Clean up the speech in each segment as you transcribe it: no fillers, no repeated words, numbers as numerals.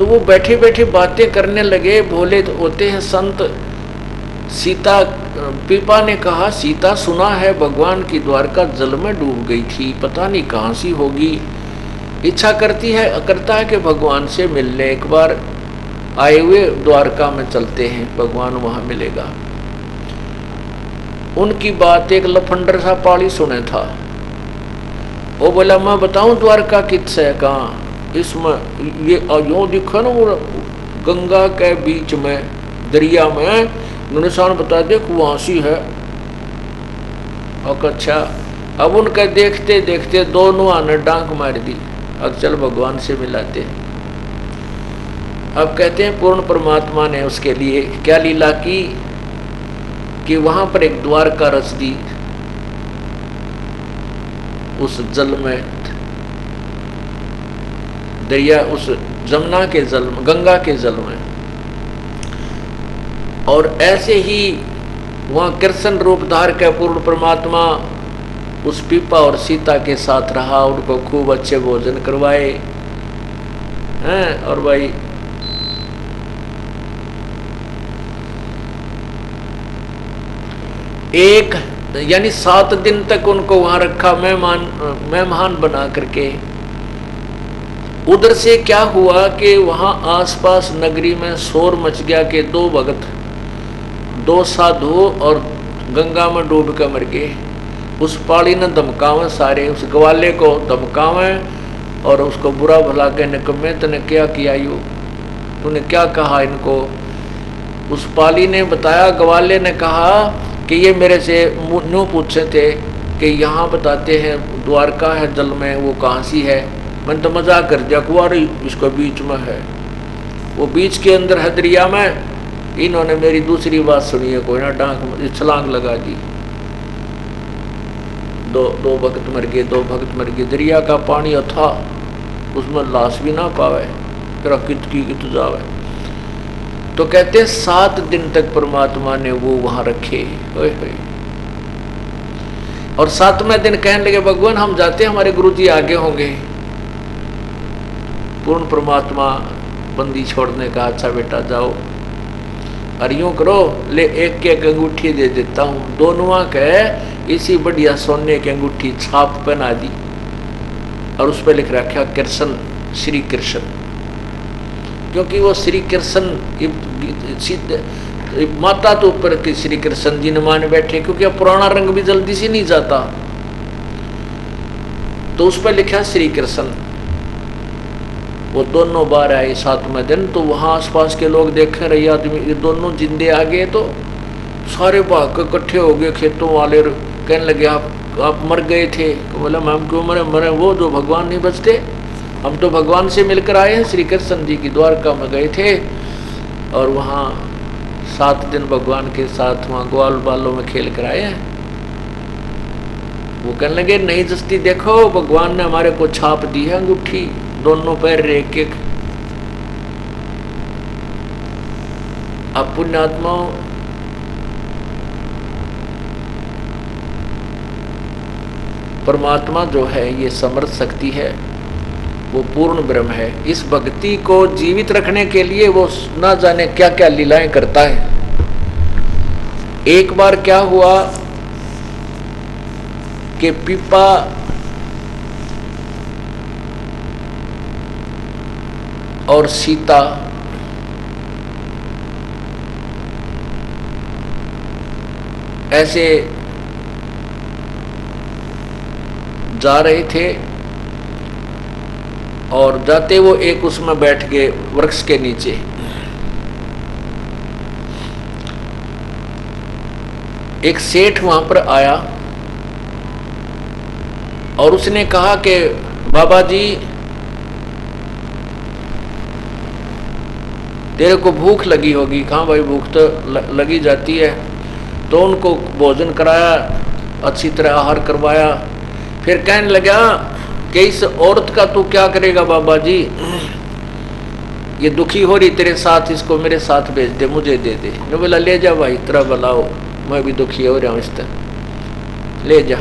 तो वो बैठे बैठे बातें करने लगे। बोले होते हैं संत, सीता, पीपा ने कहा सीता सुना है भगवान की द्वारका जल में डूब गई थी, पता नहीं कहाँ सी होगी, इच्छा करता है कि भगवान से मिलने, एक बार आए हुए द्वारका में चलते हैं, भगवान वहां मिलेगा। उनकी बात एक लफंडर सा पाली सुने था। वो बोला मैं बताऊं द्वारका किससे है, कहाँ इसमें ये यूं दिखा ना वो गंगा के बीच में दरिया में निशान बता दे वहां सी है। अच्छा, अब उनके देखते देखते दोनों आने डांक मार दी, अब चल भगवान से मिलाते। अब कहते हैं पूर्ण परमात्मा ने उसके लिए क्या लीला की कि वहां पर एक द्वारका रच दी उस जल में, दरिया उस जमुना के जल में, गंगा के जल में। और ऐसे ही वहां कृष्ण रूप धार के पूर्ण परमात्मा उस पीपा और सीता के साथ रहा, उनको खूब अच्छे भोजन करवाए हैं। और भाई एक यानी 7 दिन तक उनको वहां रखा मेहमान बना करके। उधर से क्या हुआ कि वहां आसपास नगरी में शोर मच गया कि 2 भगत, 2 साधु और गंगा में डूब कर मर गए। उस पाड़ी ने धमकावे, सारे उस ग्वाले को धमकावे और उसको बुरा भला के निकम्मे तूने क्या किया, यू तूने क्या कहा इनको। उस पाली ने बताया, ग्वाले ने कहा कि ये मेरे से न्यू पूछे थे कि यहाँ बताते हैं द्वारका है जल में, वो कहाँ सी है। मैंने तो मजाक कर दिया, कुआरी इसको बीच में है, वो बीच के अंदर है दरिया में। इन्होंने मेरी दूसरी बात सुनी है, कोई ना डांक छलांग लगा दी। दो भक्त मर गए, 2 भक्त मर गए। दरिया का पानी था, उसमें लाश भी ना पावे, तेरा कित जावे। तो कहते 7 दिन तक परमात्मा ने वो वहां रखे। और 7वें दिन कहने लगे भगवान हम जाते, हमारे गुरुजी आगे होंगे। पूर्ण परमात्मा बंदी छोड़ने का, अच्छा बेटा जाओ, और यूं करो ले एक अंगूठी दे देता हूं। दोनों के इसी बढ़िया सोने की अंगूठी छाप पहना दी और उस पर लिख रखा कृष्ण, श्री कृष्ण, क्योंकि वो श्री कृष्ण माता तो ऊपर के श्री कृष्ण जी ने मान बैठे, क्योंकि अब पुराना रंग भी जल्दी से नहीं जाता, तो उस पर लिखा श्री कृष्ण। वो दोनों बार आए 7वें दिन, तो वहां आसपास के लोग देखे रहे आदमी, ये दोनों जिंदे आ गए, तो सारे भाग इकट्ठे हो गए। खेतों वाले कहने लगे आप मर गए थे। तो बोला मैम क्यों मरे, वो जो भगवान नहीं बचते, हम तो भगवान से मिलकर आए हैं, श्री कृष्ण जी की द्वारका में गए थे और वहाँ 7 दिन भगवान के साथ वहाँ ग्वाल बालों में खेल कर आए हैं। वो कहने लगे नहीं जस्ती, देखो भगवान ने हमारे को छाप दी है अंगूठी, दोनों पैर एक। अब पुण्यात्मा परमात्मा जो है ये समर्थ शक्ति है, वो पूर्ण ब्रह्म है। इस भक्ति को जीवित रखने के लिए वो ना जाने क्या क्या लीलाएं करता है। एक बार क्या हुआ कि पीपा और सीता ऐसे जा रहे थे और जाते वो एक उसमें बैठ गए वृक्ष के नीचे। एक सेठ वहां पर आया और उसने कहा कि बाबा जी तेरे को भूख लगी होगी। कहाँ भाई, भूख तो लगी जाती है। तो उनको भोजन कराया, अच्छी तरह आहार करवाया। फिर कहने लगा कि इस औरत का तू क्या करेगा बाबा जी, ये दुखी हो रही तेरे साथ, इसको मेरे साथ भेज दे, मुझे दे दे। ने बोला ले जा भाई, तेरा भलाओ, मैं भी दुखी हो रहा हूँ, इस तरह ले जा।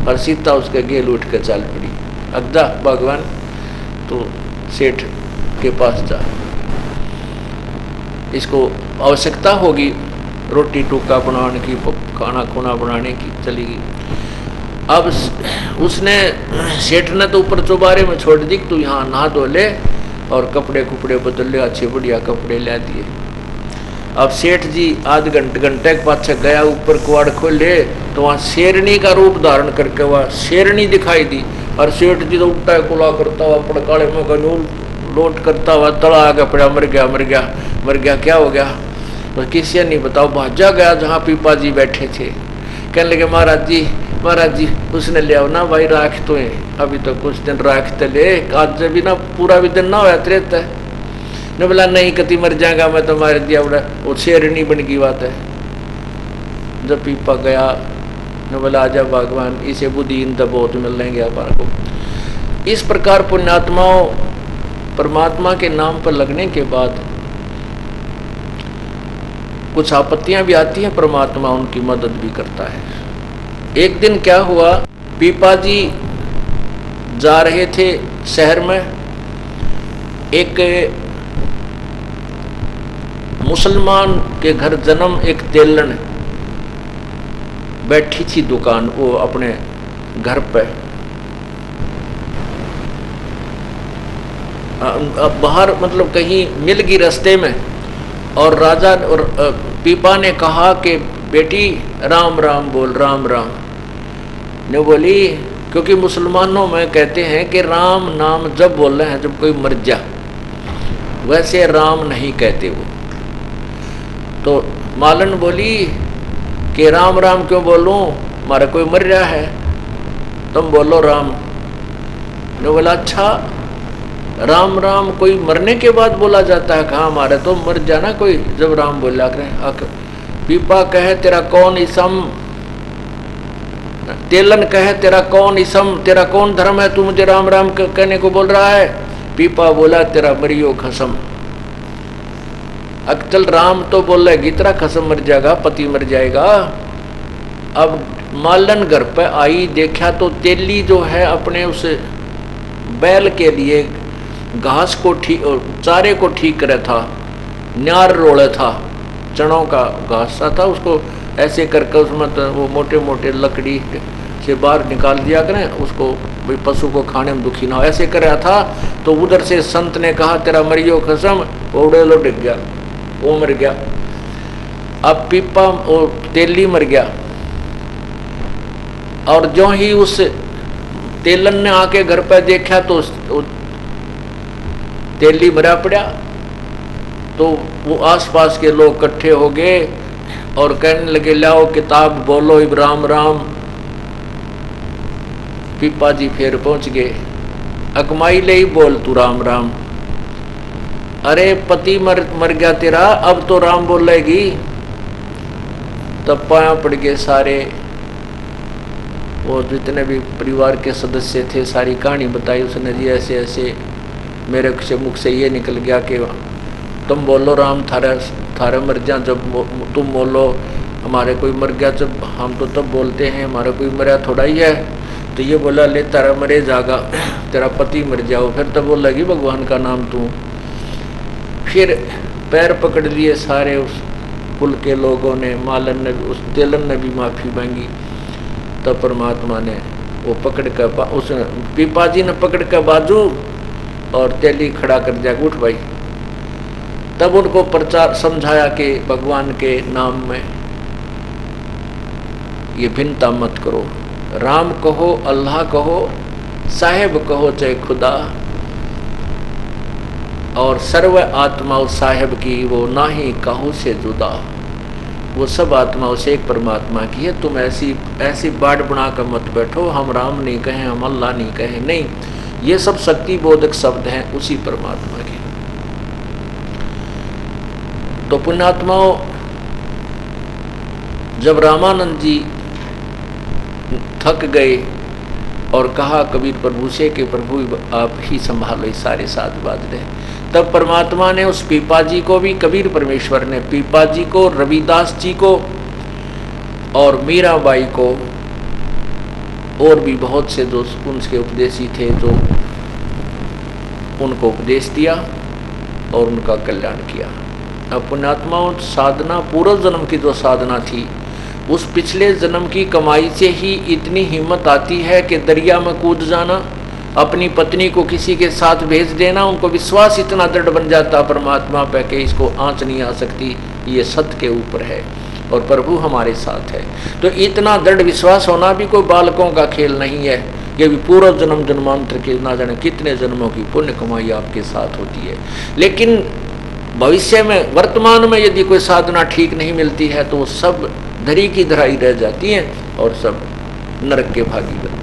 और सीता उसके गेल उठ कर चल पड़ी। अगदा भगवान तो सेठ के पास जा। इसको आवश्यकता होगी रोटी टुक्का बनाने की, खाना खुना बनाने की चलेगी। अब उसने सेठ ने तो ऊपर चौबारे में छोड़ दी, तू यहाँ नहा धो ले और कपड़े कुपड़े बदल ले, अच्छे बढ़िया कपड़े ला दिए। अब सेठ जी आध घंटे के पाछे गया, ऊपर कुआड़ खोले तो वहाँ शेरनी का रूप धारण करके वह शेरनी दिखाई दी। और सेठ जी तो उल्टा कुला करता हुआ पड़काले में लोट करता हुआ तला आ गया, पड़ा मर गया मर गया मर गया, क्या हो गया? तो किसी नहीं बताओ, भाजा गया जहाँ पीपा जी बैठे थे। कहने लगे महाराज जी उसने ले आओ ना भाई, राख तो है अभी तो कुछ दिन राखते ले, आज जब भी ना पूरा भी दिन ना होया त्रेता है न। बोला नहीं कति मर जाएगा मैं तो मार दिया, बोला वो शेरनी बन की बात है। जब पीपा गया न बोला आजा भगवान, इसे बुद्धिहीन तो बहुत मिल लेंगे हमारे को। इस प्रकार पुण्यात्माओं परमात्मा के नाम पर लगने के बाद कुछ आपत्तियां भी आती हैं, परमात्मा उनकी मदद भी करता है। एक दिन क्या हुआ, पीपा जी जा रहे थे शहर में, एक मुसलमान के घर जन्म एक तेलन बैठी थी दुकान, वो अपने घर पे। अब बाहर मतलब कहीं मिल गई रास्ते में, और राजा और पीपा ने कहा कि बेटी राम राम बोल, राम राम। ने बोली क्योंकि मुसलमानों में कहते हैं कि राम नाम जब बोल रहे हैं जब कोई मर जा, वैसे राम नहीं कहते वो। तो मालन बोली कि राम राम क्यों बोलूं, हमारा कोई मर रहा है, तुम बोलो राम। ने बोला अच्छा राम राम कोई मरने के बाद बोला जाता है? कहाँ हमारे तो मर जाना कोई जब राम बोला करें। पीपा कहे तेरा कौन इसम, तेलन कहे तेरा कौन इसम, तेरा कौन धर्म है, तू मुझे राम राम कहने को बोल रहा है? पीपा बोला तेरा मरियो खसम। अक्चल राम तो बोल रहे तेरा खसम मर जाएगा, पति मर जाएगा। अब मालन घर पे आई, देखा तो तेली जो है अपने उस बैल के लिए घास को ठीक चारे को ठीक करे था, न्यार रोड़े था, चनों का घास सा था, उसको ऐसे करके उसमें तो वो मोटे मोटे लकड़ी से बाहर निकाल दिया करें उसको, भाई पशु को खाने में दुखी ना हो, ऐसे कर रहा था। तो उधर से संत ने कहा तेरा मरियो कसम, उड़े लो डिग गया, वो मर गया। अब पीपा और तेली मर गया, और जो ही उस तेलन ने आके घर पर देखा तो तेली मरा पड़ा। तो वो आसपास के लोग इकट्ठे हो गए और कहने लगे लाओ किताब बोलो इब राम राम। पीपा जी फिर पहुंच गए, अकमाई ले ही बोल तू राम राम। अरे पति मर गया तेरा, अब तो राम बोलेगी। तब पाया पड़ गए सारे, वो जितने भी परिवार के सदस्य थे, सारी कहानी बताई उसने जी, ऐसे ऐसे मेरे मुख से ये निकल गया कि तुम बोलो राम थारे मर जा, जब तुम बोलो हमारे कोई मर गया, जब हम तो तब बोलते हैं हमारा कोई मरा थोड़ा ही है। तो ये बोला ले तारा मरे जागा, तेरा पति मर जाओ। फिर तब बोलेगी भगवान का नाम तू। फिर पैर पकड़ लिए सारे उस कुल के लोगों ने, मालन ने, उस तेलन ने भी माफ़ी मांगी। तब परमात्मा ने वो पकड़ कर उस पीपा जी ने पकड़ कर बाजू और तेली खड़ा कर दिया, उठ भाई। तब उनको प्रचार समझाया कि भगवान के नाम में ये भिन्नता मत करो, राम कहो, अल्लाह कहो, साहेब कहो चाहे खुदा, और सर्व आत्माओं साहेब की वो ना ही कहो से जुदा। वो सब आत्माओं से एक परमात्मा की है। तुम ऐसी बाढ़ बना कर मत बैठो, हम राम नहीं कहें, हम अल्लाह नहीं कहें, नहीं, ये सब शक्ति बोधक शब्द हैं उसी परमात्मा के। तो पुण्यात्माओं, जब रामानंद जी थक गए और कहा कबीर प्रभु से कि प्रभु आप ही संभालो ये सारे साथ बात रहे, तब परमात्मा ने उस पीपा जी को भी, कबीर परमेश्वर ने पीपा जी को, रविदास जी को और मीराबाई को और भी बहुत से जो उनके उपदेशी थे जो उनको उपदेश दिया और उनका कल्याण किया। अब पुण्यात्माओं, साधना पूर्व जन्म की जो साधना थी, उस पिछले जन्म की कमाई से ही इतनी हिम्मत आती है कि दरिया में कूद जाना, अपनी पत्नी को किसी के साथ भेज देना। उनको विश्वास इतना दृढ़ बन जाता परमात्मा पे कि इसको आंच नहीं आ सकती, ये सत्य के ऊपर है और प्रभु हमारे साथ है। तो इतना दृढ़ विश्वास होना भी कोई बालकों का खेल नहीं है। ये भी पूर्व जन्म जन्मांतर के ना जाने कितने जन्मों की पुण्य कमाई आपके साथ होती है। लेकिन भविष्य में, वर्तमान में यदि कोई साधना ठीक नहीं मिलती है तो वो सब धरी की धराई रह जाती है और सब नरक के भागी बनते हैं।